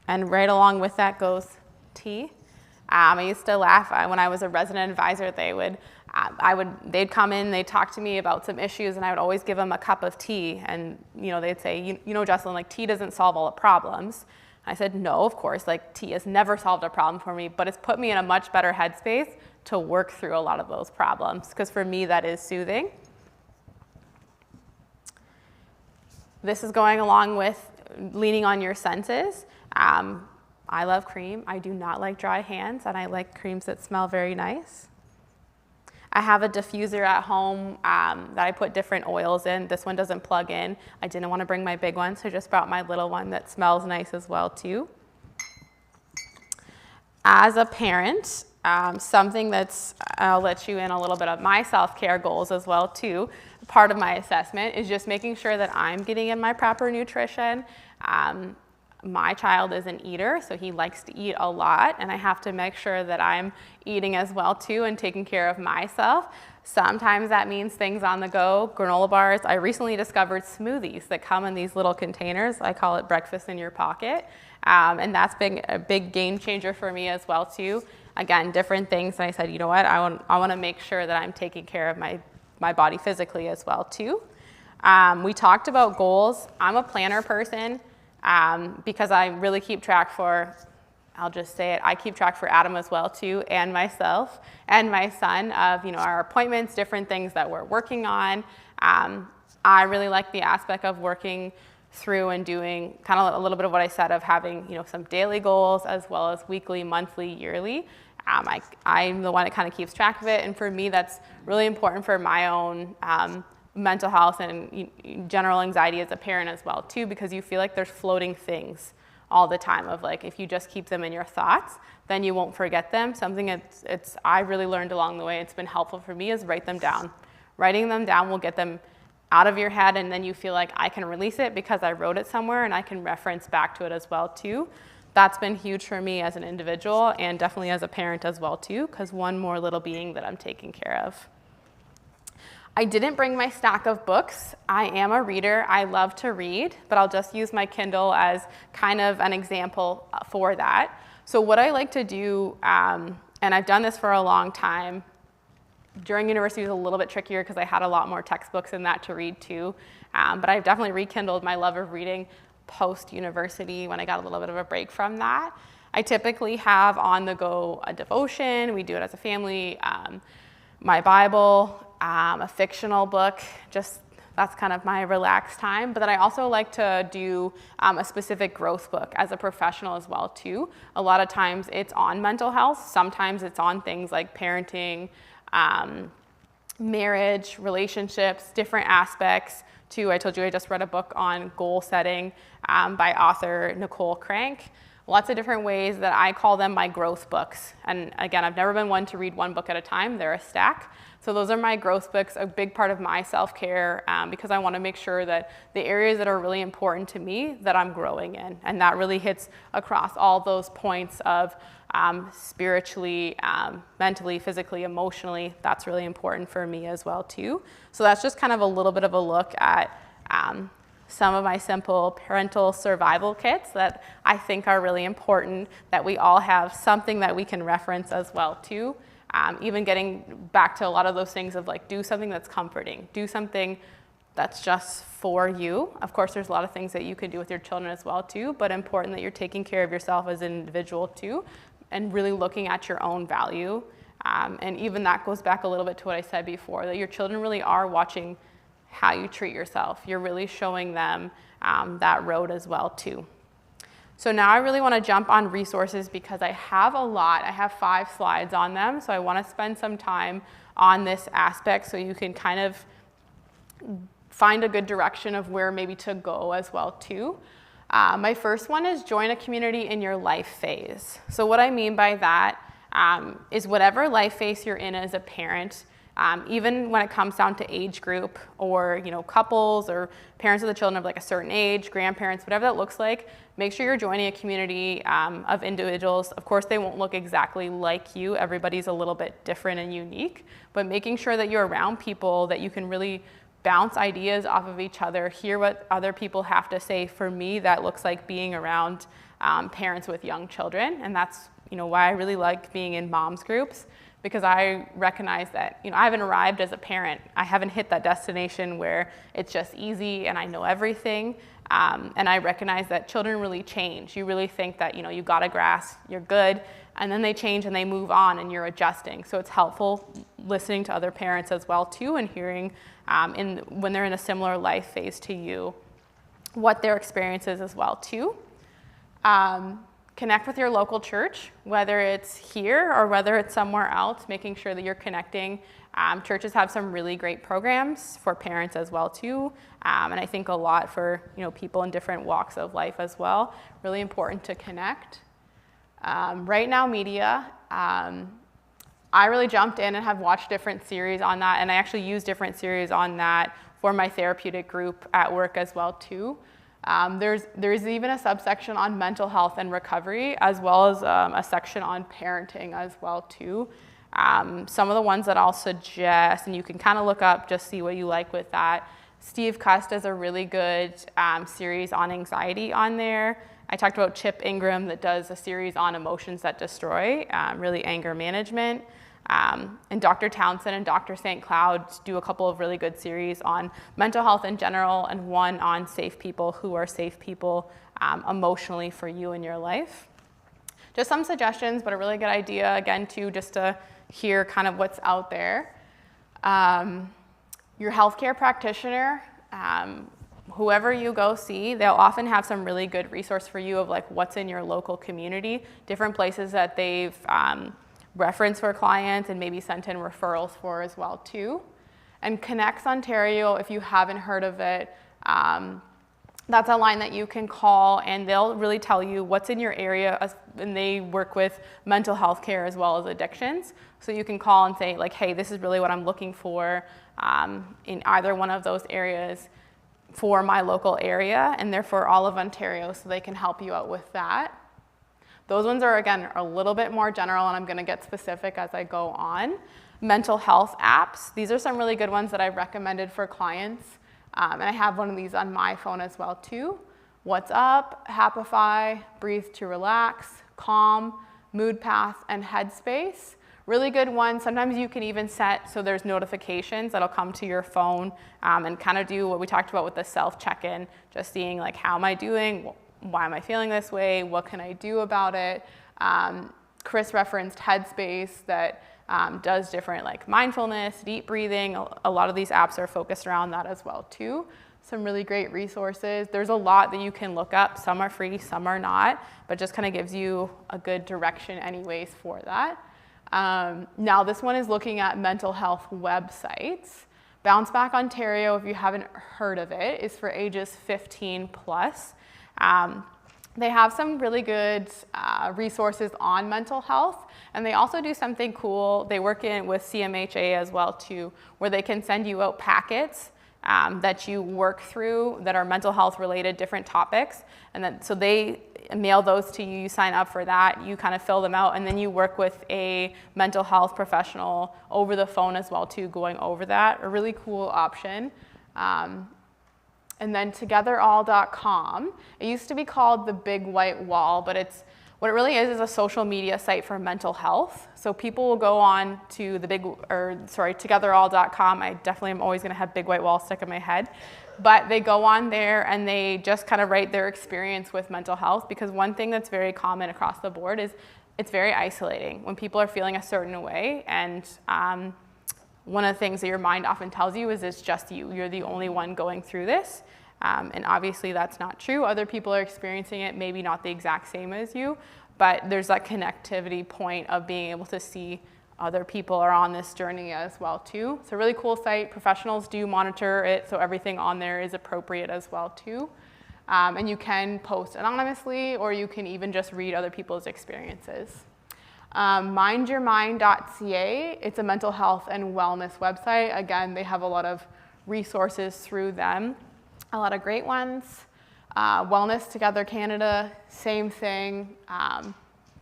right along with that goes tea. I used to laugh when I was a resident advisor. They'd come in, they'd talk to me about some issues, and I would always give them a cup of tea. And they'd say, Jeslyn, tea doesn't solve all the problems. I said, no, of course, tea has never solved a problem for me, but it's put me in a much better headspace to work through a lot of those problems, because for me that is soothing. This is going along with leaning on your senses. I love cream. I do not like dry hands, and I like creams that smell very nice. I have a diffuser at home that I put different oils in. This one doesn't plug in. I didn't want to bring my big one, so I just brought my little one that smells nice as well too. As a parent, something I'll let you in a little bit of my self-care goals as well too. Part of my assessment is just making sure that I'm getting in my proper nutrition. My child is an eater, so he likes to eat a lot, and I have to make sure that I'm eating as well too and taking care of myself. Sometimes that means things on the go, granola bars. I recently discovered smoothies that come in these little containers. I call it breakfast in your pocket, and that's been a big game changer for me as well too. Again, different things, and I said, you know what, I want to make sure that I'm taking care of my body physically as well too. We talked about goals. I'm a planner person. Because I really keep track I'll just say it, I keep track for Adam as well too, and myself and my son of, our appointments, different things that we're working on. I really like the aspect of working through and doing kind of a little bit of what I said of having, some daily goals as well as weekly, monthly, yearly. I'm the one that kind of keeps track of it, and for me that's really important for my own mental health and general anxiety as a parent as well too, because you feel like there's floating things all the time of if you just keep them in your thoughts, then you won't forget them. Something I really learned along the way, it's been helpful for me, is write them down. Writing them down will get them out of your head, and then you feel like I can release it because I wrote it somewhere and I can reference back to it as well too. That's been huge for me as an individual and definitely as a parent as well too, because one more little being that I'm taking care of. I didn't bring my stack of books. I am a reader. I love to read, but I'll just use my Kindle as kind of an example for that. So what I like to do, and I've done this for a long time, during university it was a little bit trickier because I had a lot more textbooks and that to read too, but I've definitely rekindled my love of reading post-university when I got a little bit of a break from that. I typically have on the go a devotion. We do it as a family, my Bible, a fictional book, just that's kind of my relaxed time. But then I also like to do a specific growth book as a professional as well too. A lot of times it's on mental health. Sometimes it's on things like parenting, marriage, relationships, different aspects too. I told you I just read a book on goal setting by author Nicole Crank. Lots of different ways that I call them my growth books. And again, I've never been one to read one book at a time. They're a stack. So those are my growth books, a big part of my self-care because I want to make sure that the areas that are really important to me that I'm growing in. And that really hits across all those points of spiritually, mentally, physically, emotionally. That's really important for me as well too. So that's just kind of a little bit of a look at some of my simple parental survival kits that I think are really important, that we all have something that we can reference as well too. Even getting back to a lot of those things of like, do something that's comforting, do something that's just for you. Of course, there's a lot of things that you can do with your children as well too, but important that you're taking care of yourself as an individual too, and really looking at your own value. And even that goes back a little bit to what I said before, that your children really are watching how you treat yourself. You're really showing them that road as well too. So now I really want to jump on resources because I have a lot. I have 5 slides on them, so I want to spend some time on this aspect so you can kind of find a good direction of where maybe to go as well too. My first one is join a community in your life phase. So what I mean by that is whatever life phase you're in as a parent, even when it comes down to age group or couples or parents of the children of like a certain age, grandparents, whatever that looks like, make sure you're joining a community of individuals. Of course, they won't look exactly like you. Everybody's a little bit different and unique, but making sure that you're around people that you can really bounce ideas off of each other, hear what other people have to say. For me, that looks like being around parents with young children, and that's why I really like being in moms groups, because I recognize that I haven't arrived as a parent. I haven't hit that destination where it's just easy and I know everything. And I recognize that children really change. You really think that you got a grasp, you're good, and then they change and they move on and you're adjusting. So it's helpful listening to other parents as well too, and hearing when they're in a similar life phase to you, what their experience is as well too. Connect with your local church, whether it's here or whether it's somewhere else, making sure that you're connecting. Churches have some really great programs for parents as well too, and I think a lot for people in different walks of life as well. Really important to connect. Right Now Media, I really jumped in and have watched different series on that, and I actually use different series on that for my therapeutic group at work as well too. There's even a subsection on mental health and recovery, as well as a section on parenting as well too. Some of the ones that I'll suggest, and you can kind of look up, just see what you like with that. Steve Cuss does a really good series on anxiety on there. I talked about Chip Ingram that does a series on emotions that destroy, really anger management. And Dr. Townsend and Dr. St. Cloud do a couple of really good series on mental health in general, and one on safe people, who are safe people emotionally for you in your life. Just some suggestions, but a really good idea, again, too, just to hear kind of what's out there. Your healthcare practitioner, whoever you go see, they'll often have some really good resource for you of like what's in your local community, different places that they've referenced for clients and maybe sent in referrals for as well too. And Connects Ontario, if you haven't heard of it, that's a line that you can call and they'll really tell you what's in your area, and they work with mental health care as well as addictions. So you can call and say like, hey, this is really what I'm looking for in either one of those areas for my local area, and they're for all of Ontario, so they can help you out with that. Those ones are, again, a little bit more general, and I'm going to get specific as I go on. Mental health apps. These are some really good ones that I've recommended for clients, and I have one of these on my phone as well too. What's Up, Happify, Breathe to Relax, Calm, Mood Path, and Headspace. Really good ones. Sometimes you can even set so there's notifications that'll come to your phone and kind of do what we talked about with the self check-in, just seeing like, how am I doing? Why am I feeling this way? What can I do about it? Chris referenced Headspace that does different like mindfulness, deep breathing. A lot of these apps are focused around that as well too. Some really great resources. There's a lot that you can look up. Some are free, some are not, but just kind of gives you a good direction anyways for that. Now this one is looking at mental health websites. Bounce Back Ontario, if you haven't heard of it, is for ages 15 plus. They have some really good resources on mental health, and they also do something cool. They work in with CMHA as well too, where they can send you out packets that you work through that are mental health related, different topics, and then so they mail those to you. You sign up for that, you kind of fill them out, and then you work with a mental health professional over the phone as well too, going over that. A really cool option. And then togetherall.com. It used to be called the Big White Wall, but what it really is a social media site for mental health. So people will go on to togetherall.com. I definitely am always gonna have Big White Wall stuck in my head. But they go on there and they just kind of write their experience with mental health, because one thing that's very common across the board is it's very isolating when people are feeling a certain way. And one of the things that your mind often tells you is it's just you. You're the only one going through this. And obviously that's not true. Other people are experiencing it, maybe not the exact same as you, but there's that connectivity point of being able to see other people are on this journey as well too. It's a really cool site. Professionals do monitor it, so everything on there is appropriate as well too. And you can post anonymously, or you can even just read other people's experiences. Mindyourmind.ca, it's a mental health and wellness website. Again, they have a lot of resources through them, a lot of great ones. Wellness Together Canada, same thing.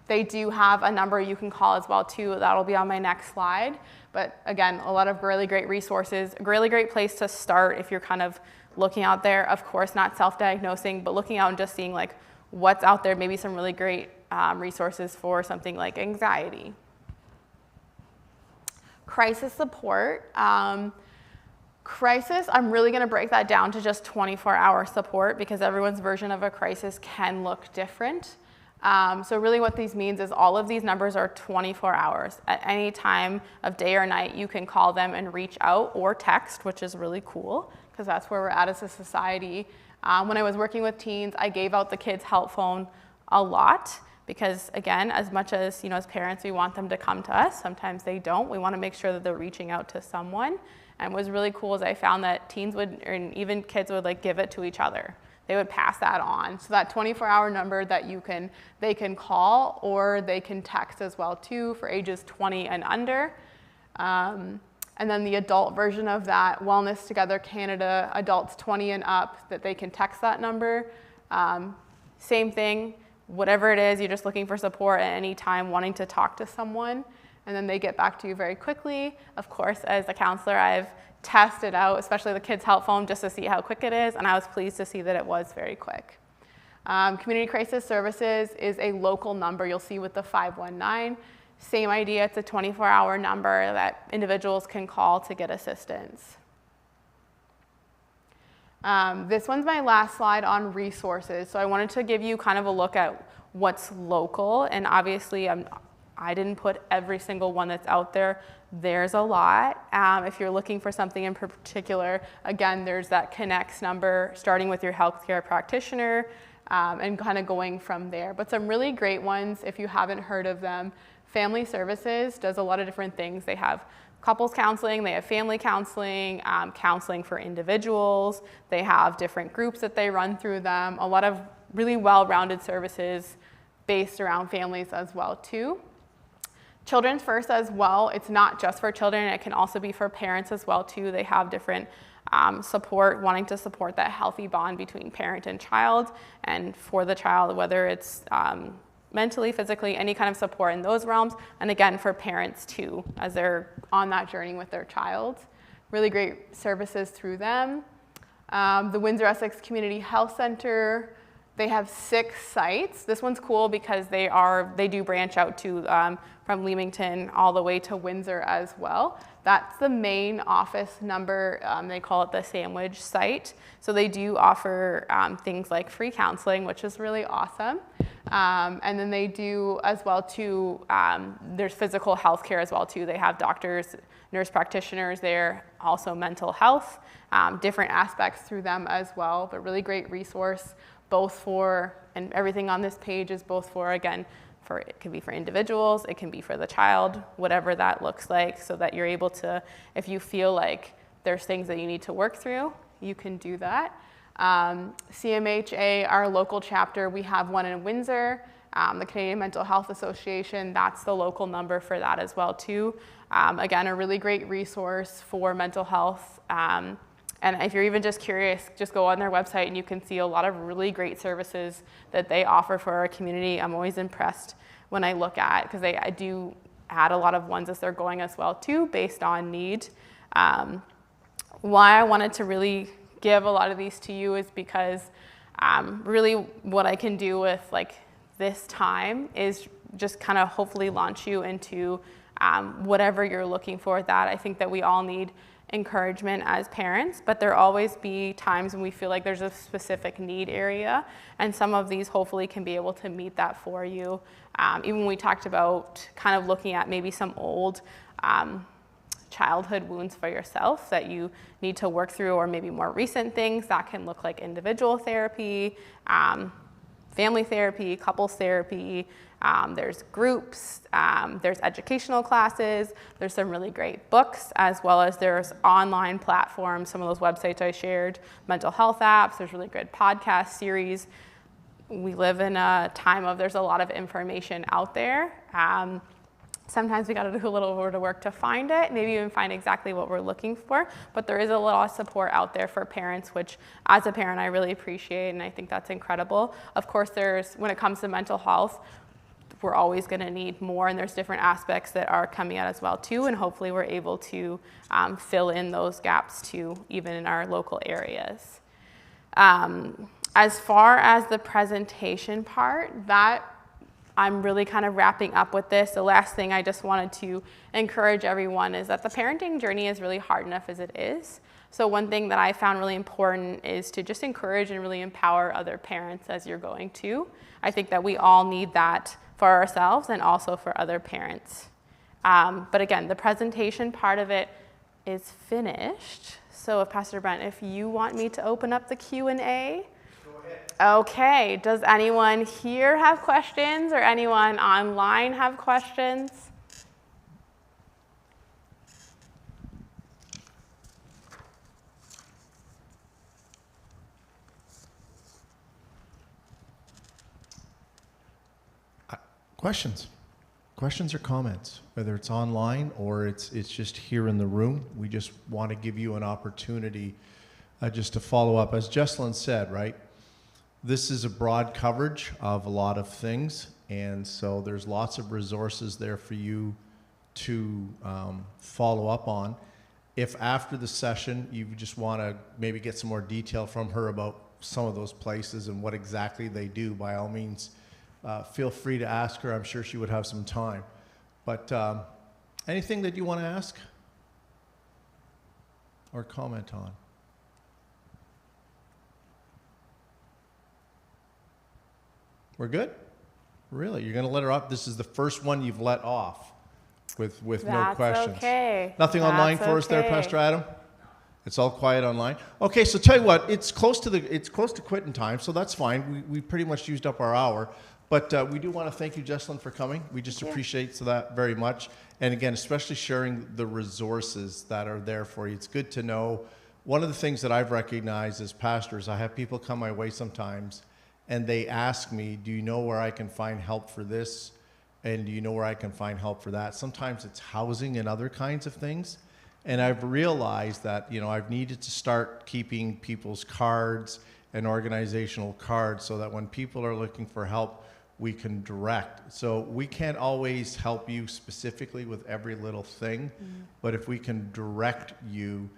They do have a number you can call as well too. That'll be on my next slide. But again, a lot of really great resources, a really great place to start if you're kind of looking out there. Of course, not self-diagnosing, but looking out and just seeing like what's out there, maybe some really great resources for something like anxiety. Crisis support. Crisis, I'm really going to break that down to just 24-hour support, because everyone's version of a crisis can look different. So really what these means is all of these numbers are 24 hours. At any time of day or night, you can call them and reach out, or text, which is really cool, because that's where we're at as a society. When I was working with teens, I gave out the kids' help phone a lot, because again, as much as, as parents, we want them to come to us, sometimes they don't. We want to make sure that they're reaching out to someone. And what was really cool is I found that teens would, and even kids would like give it to each other. They would pass that on. So that 24-hour number that they can call, or they can text as well too, for ages 20 and under. And then the adult version of that, Wellness Together Canada, adults 20 and up, that they can text that number. Same thing, whatever it is, you're just looking for support at any time, wanting to talk to someone, and then they get back to you very quickly. Of course, as a counselor, I've tested out, especially the kids' help phone, just to see how quick it is, and I was pleased to see that it was very quick. Community Crisis Services is a local number you'll see with the 519. Same idea, it's a 24-hour number that individuals can call to get assistance. This one's my last slide on resources. So I wanted to give you kind of a look at what's local, and obviously I didn't put every single one that's out there. There's a lot. If you're looking for something in particular, again, there's that connects number, starting with your healthcare practitioner, and kind of going from there. But some really great ones, if you haven't heard of them. Family Services does a lot of different things. They have couples counseling, they have family counseling, counseling for individuals. They have different groups that they run through them. A lot of really well-rounded services based around families as well too. Children's First as well, it's not just for children, it can also be for parents as well too. They have different support, wanting to support that healthy bond between parent and child, and for the child, whether it's mentally, physically, any kind of support in those realms. And again, for parents too, as they're on that journey with their child. Really great services through them. The Windsor Essex Community Health Center, they have 6 sites. This one's cool because they do branch out to from Leamington all the way to Windsor as well. That's the main office number. They call it the sandwich site. So they do offer things like free counseling, which is really awesome. And then they do as well too, there's physical health care as well too. They have doctors, nurse practitioners there, also mental health, different aspects through them as well, but really great resource, both for, and everything on this page is both for, again, it can be for individuals, it can be for the child, whatever that looks like, so that you're able to, if you feel like there's things that you need to work through, you can do that. CMHA, our local chapter, we have one in Windsor, the Canadian Mental Health Association, that's the local number for that as well too. Again, a really great resource for mental health. And if you're even just curious, just go on their website and you can see a lot of really great services that they offer for our community. I'm always impressed when I look at, because I do add a lot of ones as they're going as well too, based on need. Why I wanted to really give a lot of these to you is because really what I can do with like this time is just kind of hopefully launch you into whatever you're looking for. That I think that we all need encouragement as parents, but there always be times when we feel like there's a specific need area, and some of these hopefully can be able to meet that for you. Even when we talked about kind of looking at maybe some old childhood wounds for yourself that you need to work through, or maybe more recent things, that can look like individual therapy, family therapy, couples therapy, there's groups, there's educational classes, there's some really great books, as well as there's online platforms, some of those websites I shared, mental health apps, there's really good podcast series. We live in a time of, there's a lot of information out there. Sometimes we gotta do a little bit of work to find it, maybe even find exactly what we're looking for, but there is a lot of support out there for parents, which as a parent I really appreciate, and I think that's incredible. Of course, when it comes to mental health, we're always gonna need more, and there's different aspects that are coming out as well too, and hopefully we're able to fill in those gaps too, even in our local areas. As far as the presentation part, that I'm really kind of wrapping up with this. The last thing I just wanted to encourage everyone is that the parenting journey is really hard enough as it is. So one thing that I found really important is to just encourage and really empower other parents as you're going to. I think that we all need that for ourselves and also for other parents. But again, the presentation part of it is finished. So if Pastor Brent, if you want me to open up the Q&A. Okay, does anyone here have questions or anyone online have questions? Questions or comments, whether it's online or it's just here in the room. We just want to give you an opportunity just to follow up. As Jeslyn said, right? This is a broad coverage of a lot of things, and so there's lots of resources there for you to follow up on. If after the session you just want to maybe get some more detail from her about some of those places and what exactly they do, by all means, feel free to ask her. I'm sure she would have some time. But anything that you want to ask or comment on? We're good? Really? You're going to let her off? This is the first one you've let off with no questions. Okay. Nothing online for us there, Pastor Adam? It's all quiet online. Okay, so tell you what, it's close to quitting time, so that's fine. We pretty much used up our hour. But we do want to thank you, Jeslyn, for coming. We just appreciate that very much. And again, especially sharing the resources that are there for you. It's good to know. One of the things that I've recognized as pastors, I have people come my way sometimes and they ask me, do you know where I can find help for this? And do you know where I can find help for that? Sometimes it's housing and other kinds of things. And I've realized that, I've needed to start keeping people's cards and organizational cards so that when people are looking for help, we can direct. So we can't always help you specifically with every little thing, but if we can direct you,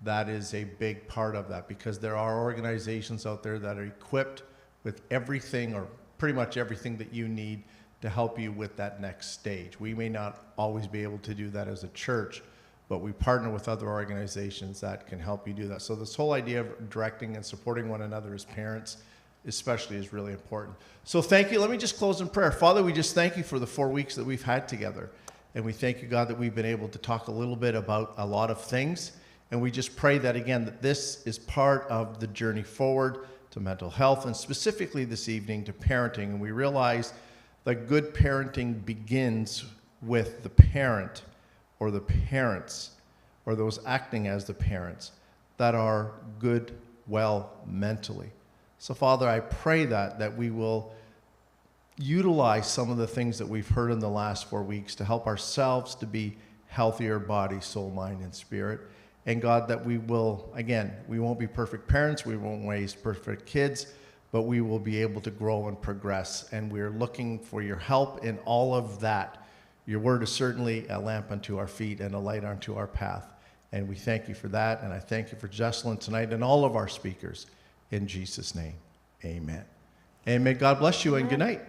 that is a big part of that, because there are organizations out there that are equipped with everything, or pretty much everything that you need to help you with that next stage. We may not always be able to do that as a church, but we partner with other organizations that can help you do that. So this whole idea of directing and supporting one another as parents especially is really important. So thank you. Let me just close in prayer. Father, we just thank you for the 4 weeks that we've had together. And we thank you, God, that we've been able to talk a little bit about a lot of things. And we just pray that, again, that this is part of the journey forward to mental health, and specifically this evening to parenting. And we realize that good parenting begins with the parent or the parents or those acting as the parents that are good, well, mentally. So, Father, I pray that we will utilize some of the things that we've heard in the last 4 weeks to help ourselves to be healthier body, soul, mind, and spirit. And God, that we will, again, we won't be perfect parents, we won't raise perfect kids, but we will be able to grow and progress. And we're looking for your help in all of that. Your word is certainly a lamp unto our feet and a light unto our path. And we thank you for that. And I thank you for Jeslyn tonight and all of our speakers. In Jesus' name, amen. And may God bless you and good night.